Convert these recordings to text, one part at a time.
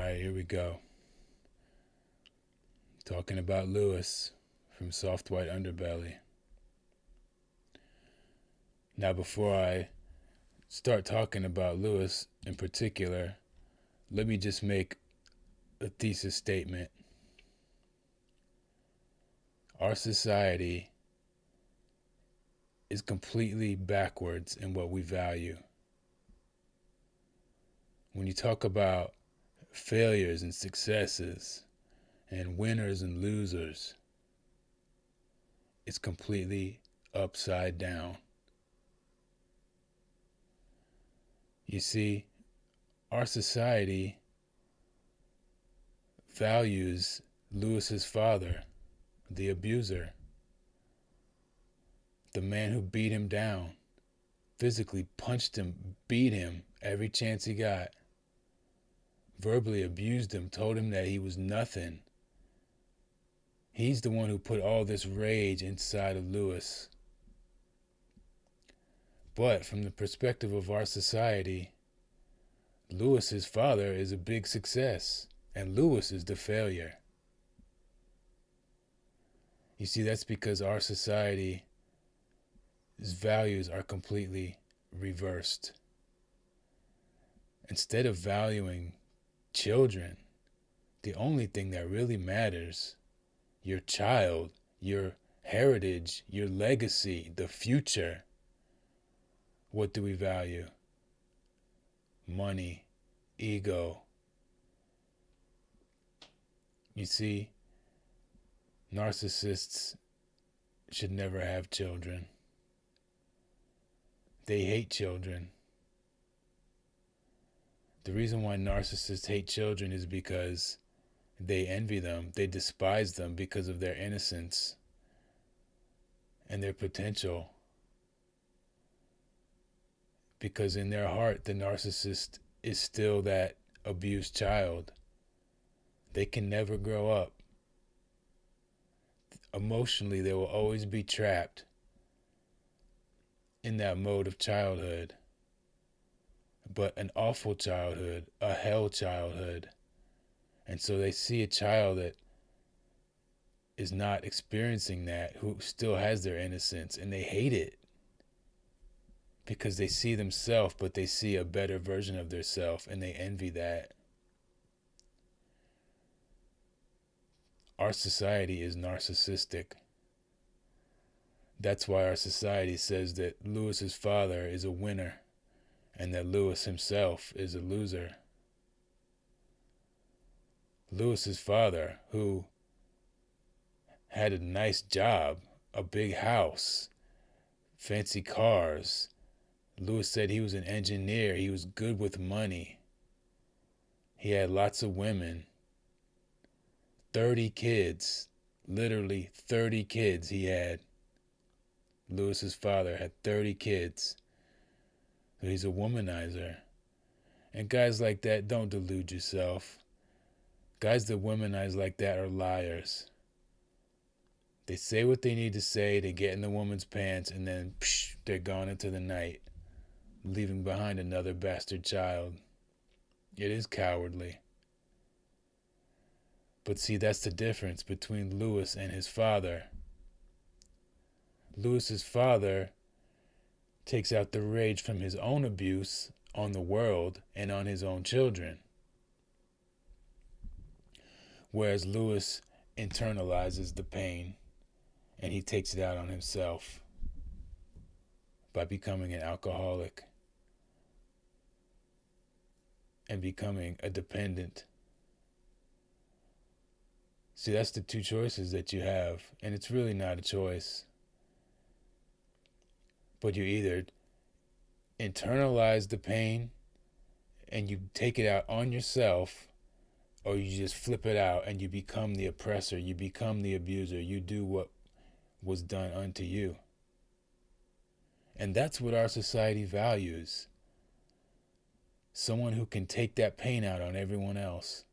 Alright, here we go. Talking about Lewis from Soft White Underbelly. Now, before I start talking about Lewis in particular, let me just make a thesis statement. Our society is completely backwards in what we value. When you talk about failures and successes and winners and losers, it's completely upside down. You see, our society values Lewis's father, the abuser, the man who beat him down, physically punched him, beat him every chance he got, verbally abused him, told him that he was nothing. He's the one who put all this rage inside of Lewis. But from the perspective of our society, Lewis's father is a big success, and Lewis is the failure. You see, that's because our society's values are completely reversed. Instead of valuing children, the only thing that really matters, your child, your heritage, your legacy, the future, what do we value? Money, ego. You see, narcissists should never have children. They hate children. The reason why narcissists hate children is because they envy them. They despise them because of their innocence and their potential. Because in their heart, the narcissist is still that abused child. They can never grow up. Emotionally, they will always be trapped in that mode of childhood. But an awful childhood, a hell childhood. And so they see a child that is not experiencing that, who still has their innocence, and they hate it. Because they see themselves, but they see a better version of themselves, and they envy that. Our society is narcissistic. That's why our society says that Lewis's father is a winner and that Lewis himself is a loser. Lewis's father, who had a nice job, a big house, fancy cars. Lewis said he was an engineer. He was good with money. He had lots of women. 30 kids. Literally 30 kids he had. Lewis's father had 30 kids. So he's a womanizer. And guys like that, don't delude yourself. Guys that womanize like that are liars. They say what they need to say to get in the woman's pants, and then they're gone into the night, leaving behind another bastard child. It is cowardly. But see, that's the difference between Lewis and his father. Lewis's father takes out the rage from his own abuse on the world and on his own children. Whereas Lewis internalizes the pain and he takes it out on himself by becoming an alcoholic and becoming a dependent. See, that's the two choices that you have, and it's really not a choice. But you either internalize the pain and you take it out on yourself, or you just flip it out and you become the oppressor, you become the abuser, you do what was done unto you. And that's what our society values. Someone who can take that pain out on everyone else.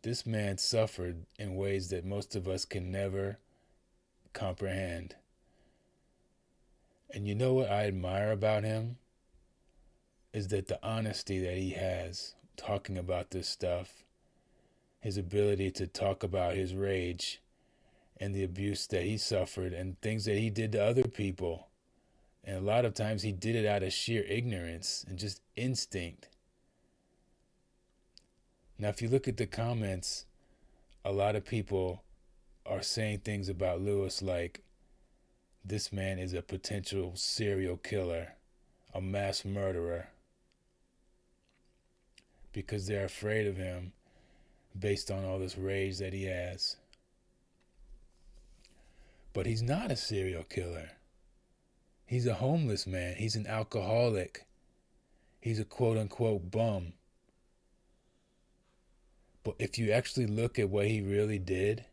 This man suffered in ways that most of us can never comprehend. And you know what I admire about him? Is that the honesty that he has talking about this stuff, his ability to talk about his rage and the abuse that he suffered and things that he did to other people. And a lot of times he did it out of sheer ignorance and just instinct. Now, if you look at the comments, a lot of people are saying things about Lewis like, this man is a potential serial killer, a mass murderer, because they're afraid of him based on all this rage that he has. But he's not a serial killer. He's a homeless man. He's an alcoholic. He's a quote-unquote bum. But if you actually look at what he really did,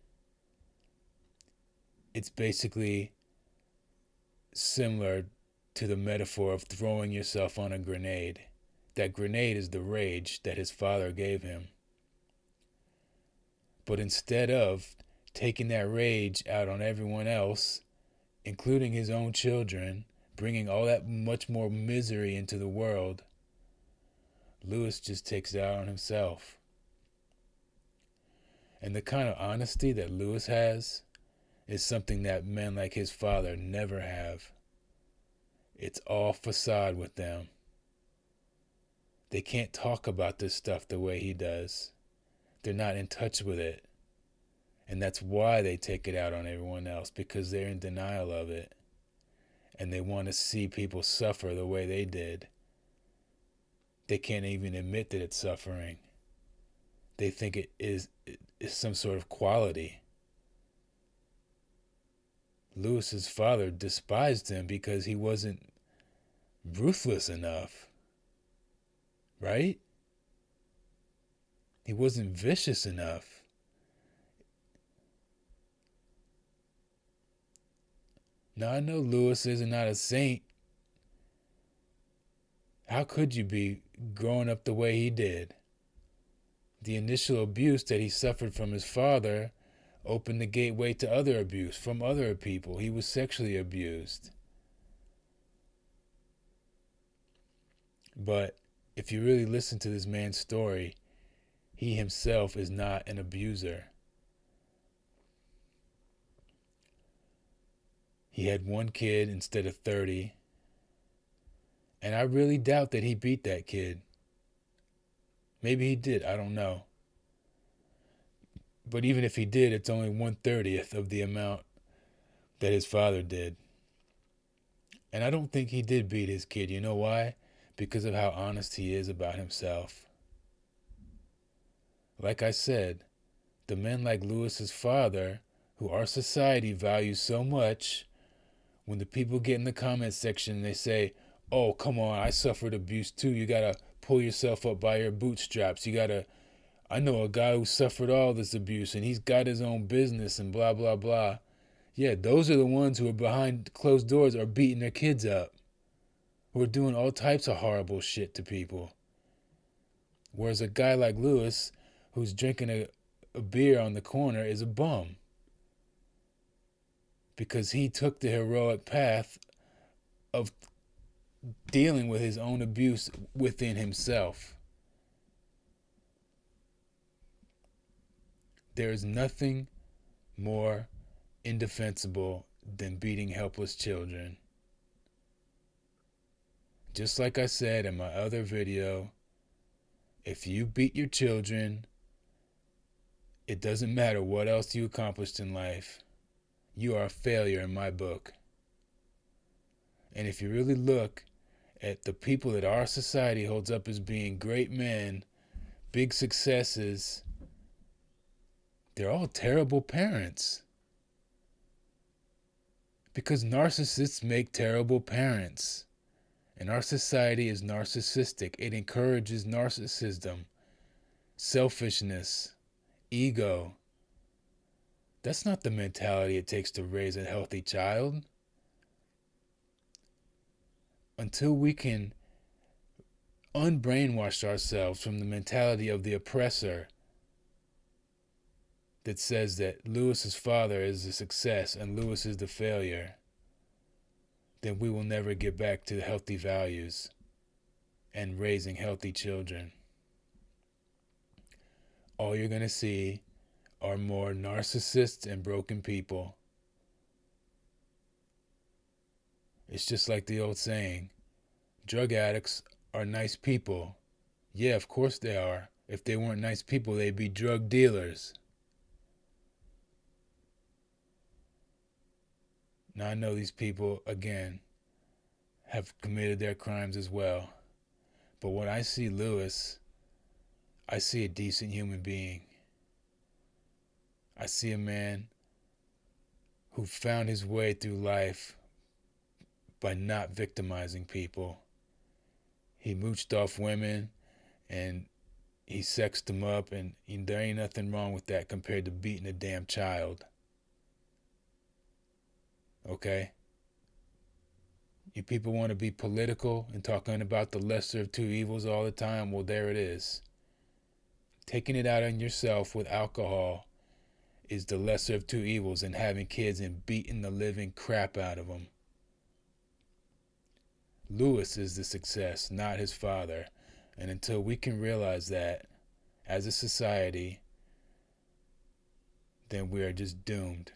it's basically similar to the metaphor of throwing yourself on a grenade. That grenade is the rage that his father gave him. But instead of taking that rage out on everyone else, including his own children, bringing all that much more misery into the world, Lewis just takes it out on himself. And the kind of honesty that Lewis has is something that men like his father never have. It's all facade with them. They can't talk about this stuff the way he does. They're not in touch with it. And that's why they take it out on everyone else, because they're in denial of it. And they want to see people suffer the way they did. They can't even admit that it's suffering. They think it is some sort of quality. Lewis's father despised him because he wasn't ruthless enough. Right? He wasn't vicious enough. Now, I know Lewis is not a saint. How could you be growing up the way he did? The initial abuse that he suffered from his father opened the gateway to other abuse from other people. He was sexually abused. But if you really listen to this man's story, he himself is not an abuser. He had one kid instead of 30. And I really doubt that he beat that kid. Maybe he did, I don't know. But even if he did, it's only 1/30th of the amount that his father did. And I don't think he did beat his kid. You know why? Because of how honest he is about himself. Like I said, the men like Lewis's father, who our society values so much, when the people get in the comment section and they say, oh, come on, I suffered abuse too. You gotta pull yourself up by your bootstraps. I know a guy who suffered all this abuse and he's got his own business and blah, blah, blah. Yeah, those are the ones who are behind closed doors are beating their kids up. Who are doing all types of horrible shit to people. Whereas a guy like Lewis, who's drinking a beer on the corner, is a bum. Because he took the heroic path of dealing with his own abuse within himself. There is nothing more indefensible than beating helpless children. Just like I said in my other video, if you beat your children, it doesn't matter what else you accomplished in life. You are a failure in my book. And if you really look at the people that our society holds up as being great men, big successes, they're all terrible parents. Because narcissists make terrible parents. And our society is narcissistic. It encourages narcissism, selfishness, ego. That's not the mentality it takes to raise a healthy child. Until we can unbrainwash ourselves from the mentality of the oppressor that says that Lewis's father is a success and Lewis is the failure, then we will never get back to healthy values and raising healthy children. All you're going to see are more narcissists and broken people. It's just like the old saying, drug addicts are nice people. Yeah, of course they are. If they weren't nice people, they'd be drug dealers. Now I know these people, again, have committed their crimes as well. But when I see Lewis, I see a decent human being. I see a man who found his way through life by not victimizing people. He mooched off women and he sexed them up, and there ain't nothing wrong with that compared to beating a damn child. Okay? You people want to be political and talking about the lesser of two evils all the time? Well, there it is. Taking it out on yourself with alcohol is the lesser of two evils, and having kids and beating the living crap out of them. Lewis is the success, not his father. And until we can realize that as a society, then we are just doomed.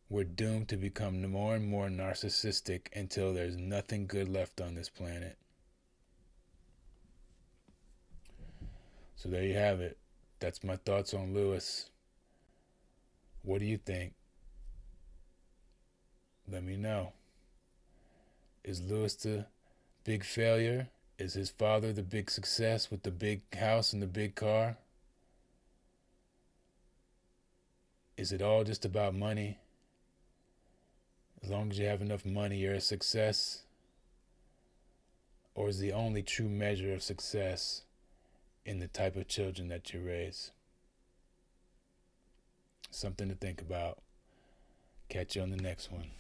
We're doomed to become more and more narcissistic until there's nothing good left on this planet. So there you have it. That's my thoughts on Lewis. What do you think? Let me know. Is Lewis the big failure? Is his father the big success with the big house and the big car? Is it all just about money? As long as you have enough money, you're a success? Or is the only true measure of success in the type of children that you raise? Something to think about. Catch you on the next one.